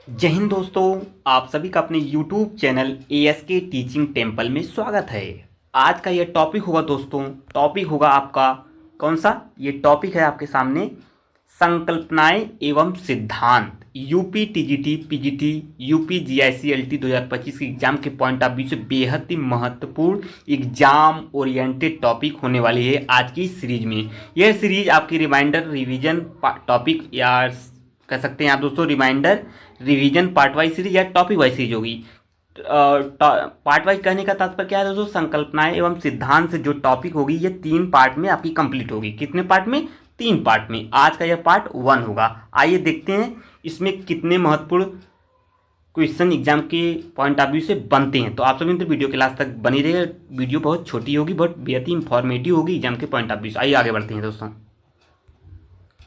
जय हिंद दोस्तों। आप सभी का अपने YouTube channel ASK teaching temple में स्वागत है। आज का यह टॉपिक होगा दोस्तों, टॉपिक होगा आपका कौन सा? ये टॉपिक है आपके सामने संकल्पनाएं एवं सिद्धांत। यूपी टीजीटी पीजीटी यूपी जीआईसीएलटी 2025 के एग्जाम के पॉइंट ऑफ व्यू से बेहद ही महत्वपूर्ण एग्जाम ओरिएंटेड टॉपिक होने वाली है आज की सीरीज में। यह सीरीज आपकी रिमाइंडर रिवीजन टॉपिक या कह सकते हैं आप दोस्तों reminder revision part wise series या टॉपिक वाइज सीरीज होगी। पार्ट वाइज कहने का तात्पर्य क्या है दोस्तों? संकल्पनाएं एवं सिद्धांत से जो टॉपिक होगी ये 3 पार्ट में आपकी कंप्लीट होगी। कितने पार्ट में? 3 पार्ट में। आज का यह पार्ट 1 होगा। आइए देखते हैं इसमें कितने महत्वपूर्ण क्वेश्चन एग्जाम के पॉइंट ऑफ व्यू से बनते हैं। तो आप सभी मित्र वीडियो के लास्ट तक बनी रहिए। वीडियो बहुत छोटी होगी, बहुत बेहद ही इंफॉर्मेटिव होगी एग्जाम के पॉइंट ऑफ व्यू से। आइए आगे बढ़ते हैं दोस्तों।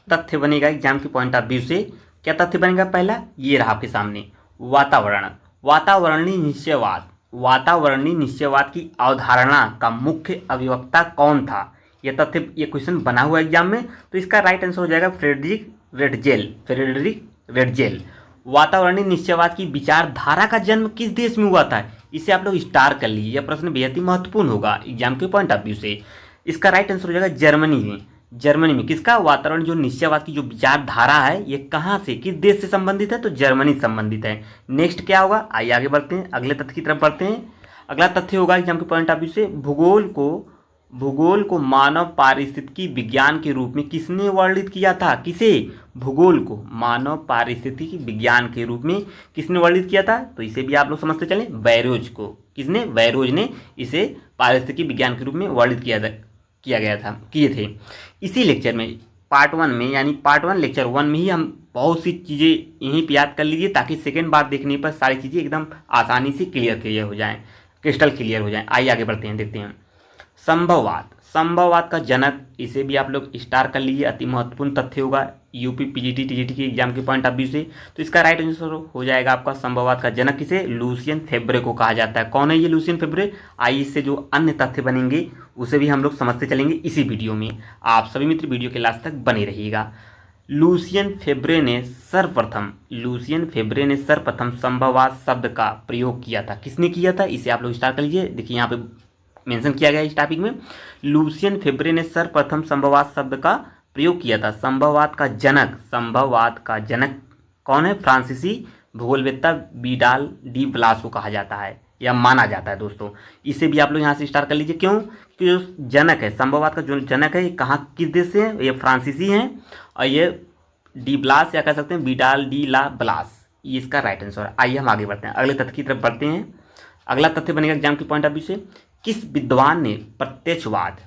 तथ्य बनेगा एग्जाम के पॉइंट ऑफ व्यू से। क्या तथ्य बनेगा? पहला ये रहा आपके सामने, वातावरण। वातावरणीय निश्चयवाद। वातावरणीय निश्चयवाद की अवधारणा का मुख्य अभिवक्ता कौन था? यह तथ्य, ये क्वेश्चन बना हुआ एग्जाम में, तो इसका राइट आंसर हो जाएगा फ्रेडरिक रेटजेल। Frederick Ratzel. वातावरणीय निश्चयवाद की विचारधारा का जन्म किस देश में हुआ था? इसे आप लोग स्टार कर लीजिए, यह प्रश्न बेहद ही महत्वपूर्ण होगा एग्जाम के पॉइंट ऑफ व्यू से। इसका राइट आंसर हो जाएगा जर्मनी में। जर्मनी में। किसका? वातावरण जो निश्चयवाद की जो विचारधारा है ये कहाँ से, किस देश से संबंधित है? तो जर्मनी से संबंधित है। नेक्स्ट क्या होगा? आइए आगे बढ़ते हैं, अगले तथ्य की तरफ बढ़ते हैं। अगला तथ्य होगा एग्जाम के पॉइंट ऑफ व्यू से, भूगोल को मानव पारिस्थितिकी विज्ञान के रूप में किसने वर्णित किया था? किसे? भूगोल को मानव पारिस्थितिकी विज्ञान के रूप में किसने वर्णित किया था? तो इसे भी आप लोग समझते चलें, बैरोज को। किसने? बैरोज ने इसे पारिस्थितिकी विज्ञान के रूप में वर्णित किए थे। इसी लेक्चर में पार्ट 1 में, यानी पार्ट 1 लेक्चर 1 में ही हम बहुत सी चीज़ें यहीं पे याद कर लीजिए, ताकि सेकेंड बार देखने पर सारी चीज़ें एकदम आसानी से क्लियर हो जाएं, क्रिस्टल क्लियर हो जाएं। आइए आगे बढ़ते हैं, देखते हैं। संभववाद। संभववाद का जनक, इसे भी आप लोग स्टार कर लीजिए, अति महत्वपूर्ण तथ्य होगा यूपी पीजीटी टीजीटी के एग्जाम के पॉइंट ऑफ व्यू से। तो इसका राइट आंसर हो जाएगा आपका संभववाद का जनक किसे? लूसियन फेब्रे को कहा जाता है। कौन है ये लूसियन फेब्रे? आइए इससे जो अन्य तथ्य बनेंगे उसे भी हम लोग समझते चलेंगे इसी वीडियो में। आप सभी मित्र वीडियो के लास्ट तक बने रहिएगा। लूसियन फेब्रे ने सर्वप्रथम संभववाद शब्द का प्रयोग किया था। किसने किया था? इसे आप लोग स्टार कर लीजिए। देखिए यहाँ पे मेंशन किया गया है इस टॉपिक में। लूसियन फेब्रे ने सर्वप्रथम संभववाद शब्द का प्रयोग किया था। संभववाद का जनक कौन है? फ्रांसीसी भूगोलवेत्ता विडाल डी ब्लास को कहा जाता है या माना जाता है दोस्तों। इसे भी आप लोग यहाँ से स्टार्ट कर लीजिए। क्यों? क्योंकि जो जनक है, संभववाद का जो जनक है, ये कहाँ, किस देश से है? ये फ्रांसीसी हैं, और ये डी ब्लास या कह सकते हैं विडाल डी ला ब्लास, ये इसका राइट आंसर है। आइए हम आगे बढ़ते हैं, अगले तथ्य की तरफ बढ़ते हैं। अगला तथ्य बनेगा एग्जाम के पॉइंट ऑफ व्यू से, किस विद्वान ने प्रत्यक्षवाद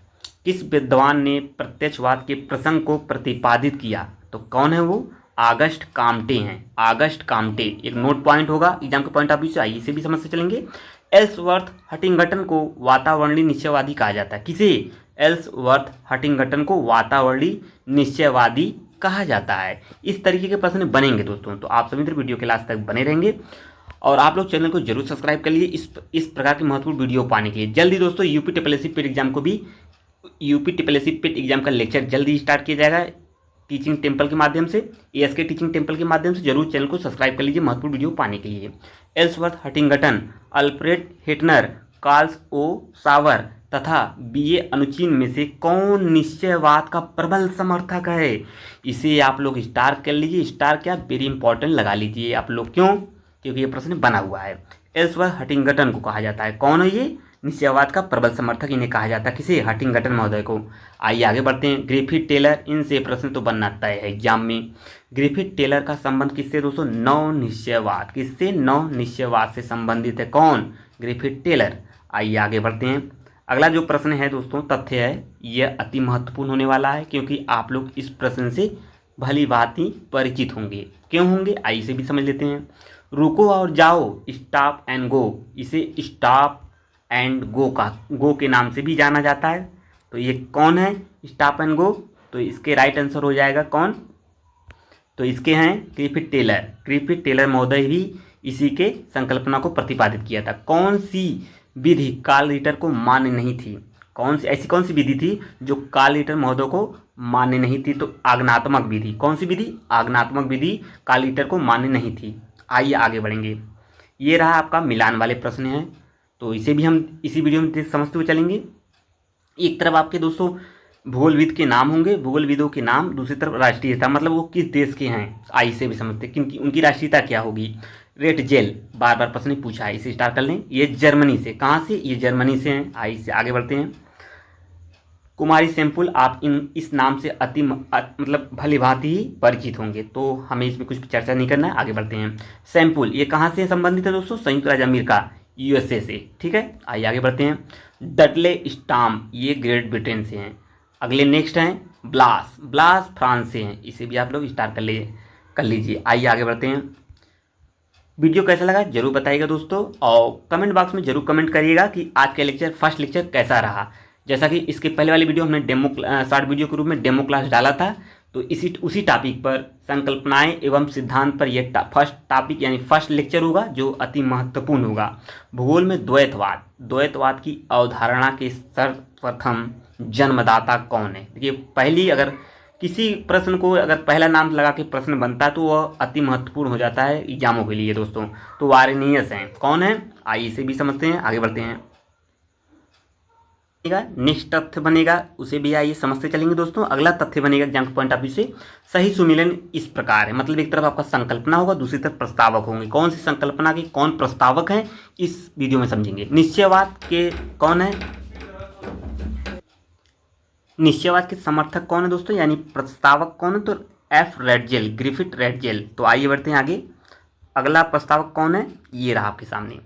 के प्रसंग को प्रतिपादित किया? तो कौन है वो? आगस्ट काम्टे हैं। आगस्ट काम्टे एक नोट पॉइंट होगा एग्जाम के पॉइंट ऑफ व्यू से। आइए इसे भी समझ से चलेंगे। एल्सवर्थ हटिंगटन को वातावरणीय निश्चयवादी कहा जाता है। किसे? एल्सवर्थ हटिंगटन को वातावरणीय निश्चयवादी कहा जाता है। इस तरीके के प्रश्न बनेंगे दोस्तों, तो आप सभी वीडियो के लास्ट तक बने रहेंगे और आप लोग चैनल को जरूर सब्सक्राइब कर लीजिए इस प्रकार की महत्वपूर्ण वीडियो पाने के लिए। जल्दी दोस्तों यूपी ट्रिपल पेट एग्जाम को भी, यूपी ट्रिपल पेट एग्जाम का लेक्चर जल्दी स्टार्ट किया जाएगा टीचिंग टेम्पल के माध्यम से, एएसके टीचिंग टेम्पल के माध्यम से। जरूर चैनल को सब्सक्राइब कर लीजिए महत्वपूर्ण वीडियो पाने के लिए। एल्सवर्थ हटिंगटन, अल्फ्रेड हेटनर, कार्ल्स ओ सावर तथा बीए अनुचिन में से कौन निश्चयवाद का प्रबल समर्थक है? इसे आप लोग स्टार कर लीजिए। स्टार क्या, वेरी इंपॉर्टेंट लगा लीजिए आप लोग। क्यों? क्योंकि ये प्रश्न बना हुआ है। एल्सवर्थ हटिंगटन को कहा जाता है। कौन है ये? निश्चयवाद का प्रबल समर्थक इन्हें कहा जाता है। किसे? हटिंगटन महोदय को। आइए आगे बढ़ते हैं। ग्रिफिथ टेलर, इनसे प्रश्न तो बनना तय है एग्जाम में। ग्रिफिथ टेलर का संबंध किससे दोस्तों? नव निश्चयवाद। किससे? नव निश्चयवाद से संबंधित है। कौन? Griffith Taylor. आइए आगे बढ़ते हैं। अगला जो प्रश्न है दोस्तों, तथ्य है, यह अति महत्वपूर्ण होने वाला है, क्योंकि आप लोग इस प्रश्न से भली भांति परिचित होंगे। क्यों होंगे? आइए इसे भी समझ लेते हैं। रुको और जाओ, स्टॉप एंड गो, इसे स्टॉप एंड गो के नाम से भी जाना जाता है। तो ये कौन है स्टॉप एंड गो? तो इसके राइट आंसर हो जाएगा कौन? तो इसके हैं ग्रिफिथ टेलर। ग्रिफिथ टेलर महोदय ही इसी के संकल्पना को प्रतिपादित किया था। कौन सी विधि कार्ल रिटर को मान्य नहीं थी? ऐसी कौन सी विधि थी जो कार्ल रिटर महोदय को मान्य नहीं थी? तो आगमनात्मक विधि। कौन सी विधि? आगमनात्मक विधि कार्ल रिटर को मान्य नहीं थी। आइए आगे बढ़ेंगे। ये रहा आपका मिलान वाले प्रश्न हैं, तो इसे भी हम इसी वीडियो में समझते हुए चलेंगे। एक तरफ आपके दोस्तों भूगोलविद के नाम होंगे, भूगोलविदों के नाम, दूसरी तरफ राष्ट्रीयता, मतलब वो किस देश के हैं, आई से भी समझते हैं क्योंकि उनकी राष्ट्रीयता क्या होगी। रेट जेल बार बार प्रश्न पूछा है, इसे स्टार्ट कर लें। ये जर्मनी से, कहाँ से, ये जर्मनी से हैं। आई से आगे बढ़ते हैं। कुमारी सैंपुल, आप इस नाम से मतलब भली भांति ही परिचित होंगे, तो हमें इसमें कुछ चर्चा नहीं करना है, आगे बढ़ते हैं। सैंपुल ये कहाँ से संबंधित है दोस्तों, संयुक्त राज्य अमेरिका, यूएसए से, ठीक है। आइए आगे बढ़ते हैं। डडले स्टाम ये ग्रेट ब्रिटेन से हैं। अगले नेक्स्ट हैं ब्लास, ब्लास फ्रांस से हैं, इसे भी आप लोग स्टार्ट कर लीजिए। आइए आगे बढ़ते हैं। वीडियो कैसा लगा जरूर बताइएगा दोस्तों, और कमेंट बॉक्स में जरूर कमेंट करिएगा कि आज का लेक्चर, फर्स्ट लेक्चर कैसा रहा। जैसा कि इसके पहले वाली वीडियो हमने डेमो शॉर्ट वीडियो के रूप में डेमो क्लास डाला था, तो उसी टॉपिक पर संकल्पनाएं एवं सिद्धांत पर यह फर्स्ट टॉपिक यानी फर्स्ट लेक्चर होगा, जो अति महत्वपूर्ण होगा। भूगोल में द्वैतवाद, द्वैतवाद की अवधारणा के सर्वप्रथम जन्मदाता कौन है। देखिए पहली, अगर किसी प्रश्न को अगर पहला नाम लगा के प्रश्न बनता है तो वह अति महत्वपूर्ण हो जाता है एग्जामों के लिए दोस्तों। तो वारेनियस हैं, कौन है, आइए इसे भी समझते हैं, आगे बढ़ते हैं। नेक्स्ट तथ्य बनेगा, उसे भी आइए समझते चलेंगे दोस्तों। अगला तथ्य बनेगा एग्जाम के पॉइंट ऑफ व्यू से, सही सुमेलन इस प्रकार है, मतलब एक तरफ आपका संकल्पना होगा, दूसरी तरफ प्रस्तावक होंगे। कौन सी संकल्पना के कौन प्रस्तावक हैं इस वीडियो में समझेंगे। निश्चयवाद के कौन है, निश्चयवाद के समर्थक कौन है दोस्तों, यानी प्रस्तावक कौन है, तो एफ रेडजेल, ग्रिफिथ रेडजेल। तो आइए बढ़ते हैं आगे। अगला प्रस्तावक कौन है, ये रहा आपके सामने।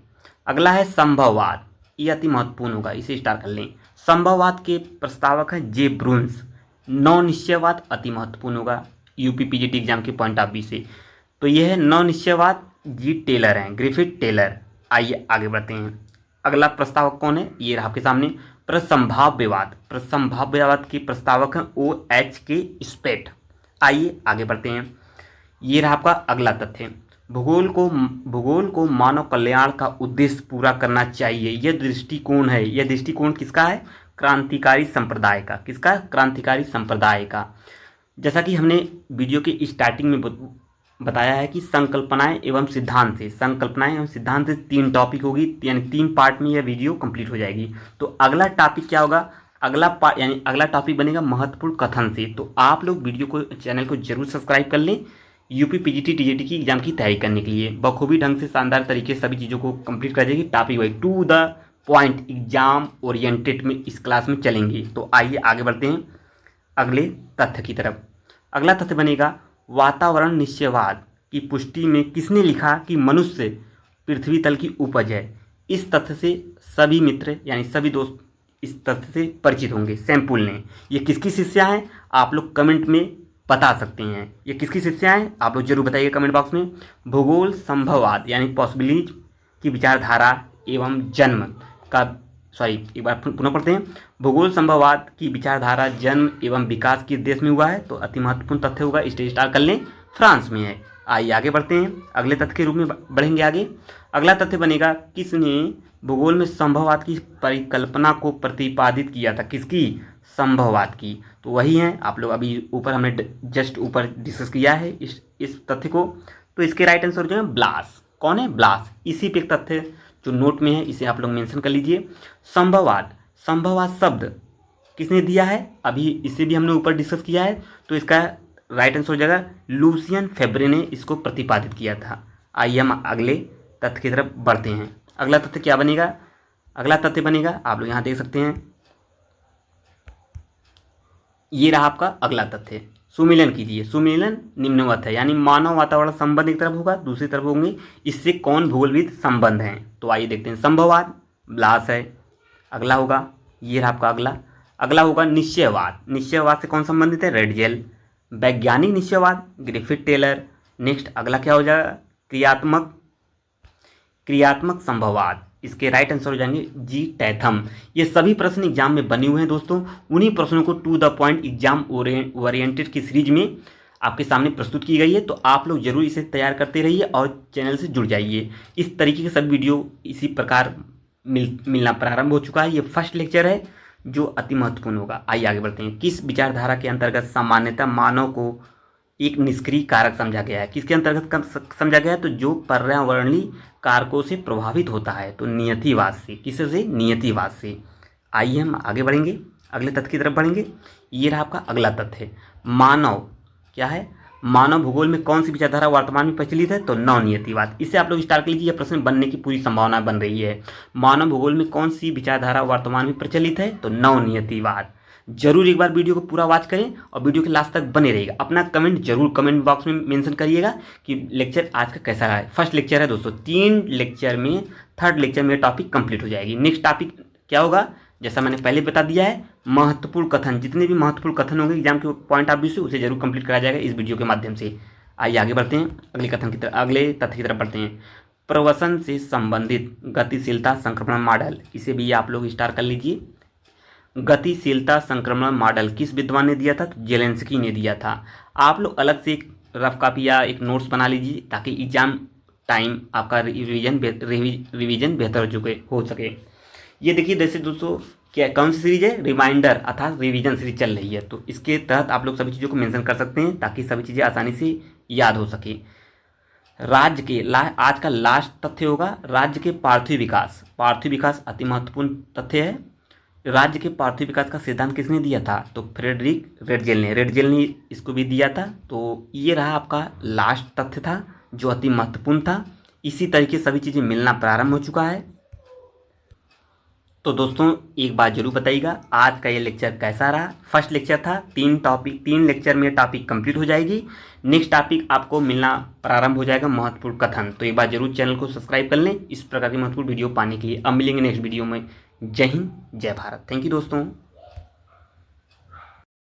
अगला है संभववाद, ये अति महत्वपूर्ण होगा, इसे स्टार्ट कर लें। संभववाद के प्रस्तावक हैं जे ब्रून्स। नौ निश्चयवाद अति महत्वपूर्ण होगा यूपी पीजीटी एग्जाम के पॉइंट ऑफ व्यू से, तो ये है नौ निश्चयवाद, जी टेलर हैं, ग्रिफिथ टेलर। आइए आगे बढ़ते हैं। अगला प्रस्तावक कौन है, ये रहा आपके सामने। प्रसंभाव्यवाद, प्रसंभाव्यवाद के प्रस्तावक हैं ओ एच के स्पेट। आइए आगे बढ़ते हैं। ये रहा आपका अगला तथ्य। भूगोल को मानव कल्याण का उद्देश्य पूरा करना चाहिए, यह दृष्टिकोण है। यह दृष्टिकोण किसका है, क्रांतिकारी संप्रदाय का। किसका, क्रांतिकारी संप्रदाय का। जैसा कि हमने वीडियो के स्टार्टिंग में बताया है कि संकल्पनाएं एवं सिद्धांत से, संकल्पनाएं एवं सिद्धांत से 3 टॉपिक होगी, यानी 3 पार्ट में यह वीडियो कंप्लीट हो जाएगी। तो अगला टॉपिक क्या होगा, अगला पार्ट यानी अगला टॉपिक बनेगा महत्वपूर्ण कथन से। तो आप लोग वीडियो को, चैनल को जरूर सब्सक्राइब कर लें, यूपी पीजीटी टीजीटी की एग्जाम की तैयारी करने के लिए बखूबी ढंग से शानदार तरीके से सभी चीज़ों को कंप्लीट कर जाएगी। Topic wise to the point exam oriented में इस क्लास में चलेंगे। तो आइए आगे बढ़ते हैं अगले तथ्य की तरफ। अगला तथ्य बनेगा वातावरण निश्चयवाद की पुष्टि में किसने लिखा कि मनुष्य पृथ्वी तल की उपज है। इस तथ्य से सभी मित्र यानी सभी दोस्त इस तथ्य से परिचित होंगे, सैंपुल ने। ये किसकी शिष्या हैं, आप लोग कमेंट में बता सकते हैं। ये किसकी शिष्या हैं, आप लोग जरूर बताइए कमेंट बॉक्स में। भूगोल संभववाद यानी पॉसिबिलिटी की विचारधारा एवं जन्म का, एक बार पुनः पढ़ते हैं। भूगोल संभववाद की विचारधारा जन्म एवं विकास किस देश में हुआ है, तो अति महत्वपूर्ण तथ्य होगा, स्टेज स्टार कर लें, फ्रांस में है। आइए आगे बढ़ते हैं, अगले तथ्य के रूप में बढ़ेंगे आगे। अगला तथ्य बनेगा किसने भूगोल में संभववाद की परिकल्पना को प्रतिपादित किया था, किसकी, संभववाद की। तो वही है, आप लोग अभी ऊपर हमने जस्ट ऊपर डिस्कस किया है इस तथ्य को। तो इसके राइट आंसर हो जाएगा ब्लास। कौन है, ब्लास। इसी पे एक तथ्य जो नोट में है इसे आप लोग मेंशन कर लीजिए। संभववाद, संभववाद शब्द किसने दिया है, अभी इसे भी हमने ऊपर डिस्कस किया है। तो इसका राइट आंसर हो जाएगा लूसियन फेब्रे ने इसको प्रतिपादित किया था। आइए हम अगले तथ्य की तरफ बढ़ते हैं। अगला तथ्य क्या बनेगा, अगला तथ्य बनेगा, आप लोग यहाँ देख सकते हैं, ये रहा आपका अगला तथ्य। सुमेलन कीजिए। सुमेलन निम्नवत है, यानी मानव वातावरण संबंध एक तरफ होगा, दूसरी तरफ होंगे इससे कौन भूगोलविद संबंध हैं। तो आइए देखते हैं। संभववाद ब्लास है, अगला होगा, ये रहा आपका अगला। अगला होगा निश्चयवाद। निश्चयवाद से कौन संबंधित है, रेडजेल। वैज्ञानिक निश्चयवाद ग्रिफिथ टेलर। नेक्स्ट अगला क्या हो जाएगा, क्रियात्मक संभववाद। इसके राइट आंसर हो जाएंगे जी टैथम। ये सभी प्रश्न एग्जाम में बने हुए हैं दोस्तों, उन्हीं प्रश्नों को to the point exam oriented की सीरीज में आपके सामने प्रस्तुत की गई है। तो आप लोग जरूर इसे तैयार करते रहिए और चैनल से जुड़ जाइए। इस तरीके के सब वीडियो इसी प्रकार मिलना प्रारंभ हो चुका है। ये फर्स्ट लेक्चर है जो अति महत्वपूर्ण होगा। आइए आगे बढ़ते हैं। किस विचारधारा के अंतर्गत सामान्यतः मानव को एक निष्क्रिय कारक समझा गया है। किसके अंतर्गत समझा गया है? तो जो पर्यावरणीय कारकों से प्रभावित होता है, तो नियतिवाद से। किससे? नियतिवाद से। आइए हम आगे बढ़ेंगे, अगले तथ्य की तरफ बढ़ेंगे। ये रहा आपका अगला तथ्य, मानव क्या है? मानव भूगोल में कौन सी विचारधारा वर्तमान में प्रचलित है? तो नव नियतिवाद। इससे आप लोग स्टार्ट कर लीजिए, यह प्रश्न बनने की पूरी संभावना बन रही है। मानव भूगोल में कौन सी विचारधारा वर्तमान में प्रचलित है? तो नव नियतिवाद। जरूर एक बार वीडियो को पूरा वॉच करें और वीडियो के लास्ट तक बने रहिएगा। अपना कमेंट जरूर कमेंट बॉक्स में मेंशन करिएगा कि लेक्चर आज का कैसा रहा है। फर्स्ट लेक्चर है दोस्तों, 3 लेक्चर में थर्ड लेक्चर में टॉपिक कंप्लीट हो जाएगी। नेक्स्ट टॉपिक क्या होगा? जैसा मैंने पहले बता दिया है, महत्वपूर्ण कथन। जितने भी महत्वपूर्ण कथन होंगे एग्जाम के पॉइंट ऑफ व्यू से, उसे जरूर कंप्लीट कराया जाएगा इस वीडियो के माध्यम से। आइए आगे बढ़ते हैं, अगले कथन की तरफ, अगले तथ्य की तरफ बढ़ते हैं। प्रवसन से संबंधित गतिशीलता संक्रमण मॉडल, इसे भी आप लोग स्टार्ट कर लीजिए। गतिशीलता संक्रमण मॉडल किस विद्वान ने दिया था? तो जेलेंस्की ने दिया था। आप लोग अलग से एक रफ कॉपी या एक नोट्स बना लीजिए ताकि एग्जाम टाइम आपका रिवीजन बेहतर हो सके। ये देखिए जैसे दोस्तों, क्या कौन सी सीरीज है? रिमाइंडर अर्थात रिवीजन सीरीज चल रही है, तो इसके तहत आप लोग सभी चीज़ों को मेंशन कर सकते हैं ताकि सभी चीज़ें आसानी से याद हो सके। राज्य के आज का लास्ट तथ्य होगा, राज्य के पार्थिव विकास। पार्थिव विकास अति महत्वपूर्ण तथ्य है। राज्य के पार्थिव विकास का सिद्धांत किसने दिया था? तो फ्रेडरिक रेटजेल ने इसको भी दिया था। तो ये रहा आपका लास्ट तथ्य था जो अति महत्वपूर्ण था। इसी तरीके सभी चीज़ें मिलना प्रारंभ हो चुका है। तो दोस्तों एक बात जरूर बताइएगा, आज का ये लेक्चर कैसा रहा? फर्स्ट लेक्चर था, 3 लेक्चर में टॉपिक कंप्लीट हो जाएगी। नेक्स्ट टॉपिक आपको मिलना प्रारंभ हो जाएगा, महत्वपूर्ण कथन। तो एक बार जरूर चैनल को सब्सक्राइब कर लें इस प्रकार की महत्वपूर्ण वीडियो पाने के लिए। अब मिलेंगे नेक्स्ट वीडियो में। जय हिंद, जय भारत। थैंक यू दोस्तों।